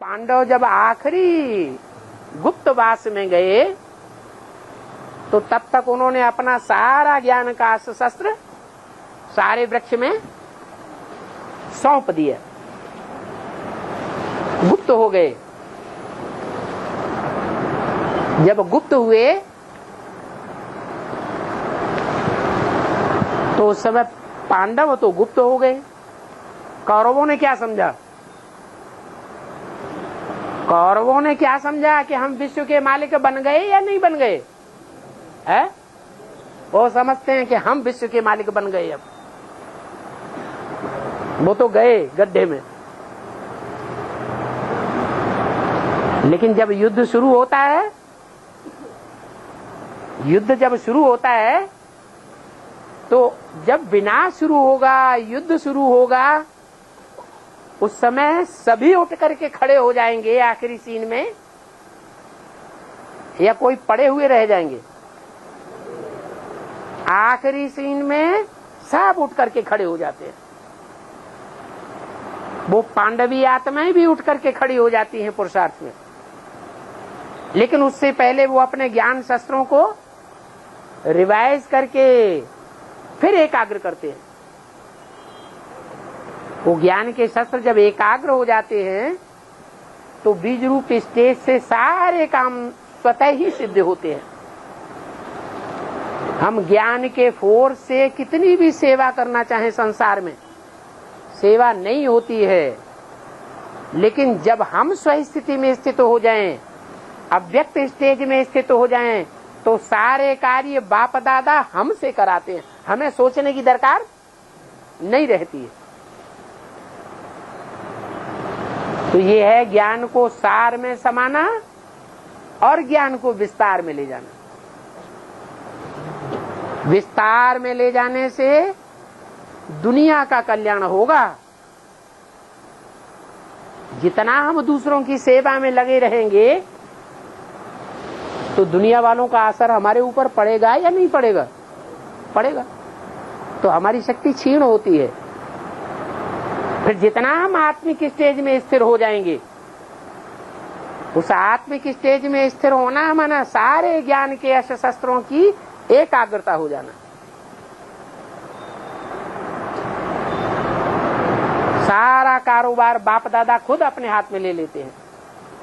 पांडव जब आखिरी गुप्तवास में गए तो तब तक उन्होंने अपना सारा ज्ञान का अस्त्र शस्त्र सारे वृक्ष में सौंप दिया, गुप्त हो गए। जब गुप्त हुए तो उस समय पांडव तो गुप्त हो गए। कौरवों ने क्या समझा? कौरवों ने क्या समझा कि हम विश्व के मालिक बन गए या नहीं बन गए है? वो समझते हैं कि हम विश्व के मालिक बन गए। अब वो तो गए गड्ढे में। लेकिन जब युद्ध शुरू होता है, युद्ध जब शुरू होता है तो जब विनाश शुरू होगा, युद्ध शुरू होगा, उस समय सभी उठ करके खड़े हो जाएंगे आखिरी सीन में, या कोई पड़े हुए रह जाएंगे? आखिरी सीन में सब उठ करके खड़े हो जाते हैं। वो पांडवी आत्माएं भी उठ करके खड़ी हो जाती हैं पुरुषार्थ में, लेकिन उससे पहले वो अपने ज्ञान शस्त्रों को रिवाइज करके फिर एकाग्र करते हैं। वो ज्ञान के शस्त्र जब एकाग्र हो जाते हैं तो बीज रूप स्टेज से सारे काम स्वतः ही सिद्ध होते हैं। हम ज्ञान के फोर्स से कितनी भी सेवा करना चाहें संसार में, सेवा नहीं होती है। लेकिन जब हम स्वस्थिति में स्थित हो जाएं, अव्यक्त स्टेज में स्थित हो जाएं, तो सारे कार्य बाप दादा हमसे कराते हैं, हमें सोचने की दरकार नहीं रहती है। तो ये है ज्ञान को सार में समाना और ज्ञान को विस्तार में ले जाना। विस्तार में ले जाने से दुनिया का कल्याण होगा। जितना हम दूसरों की सेवा में लगे रहेंगे तो दुनिया वालों का असर हमारे ऊपर पड़ेगा या नहीं पड़ेगा? पड़ेगा। तो हमारी शक्ति क्षीण होती है। फिर जितना हम आत्मिक स्टेज में स्थिर हो जाएंगे, उस आत्मिक स्टेज में स्थिर होना माना सारे ज्ञान के अस्त्र शस्त्रों की एकाग्रता हो जाना। सारा कारोबार बाप दादा खुद अपने हाथ में ले लेते हैं।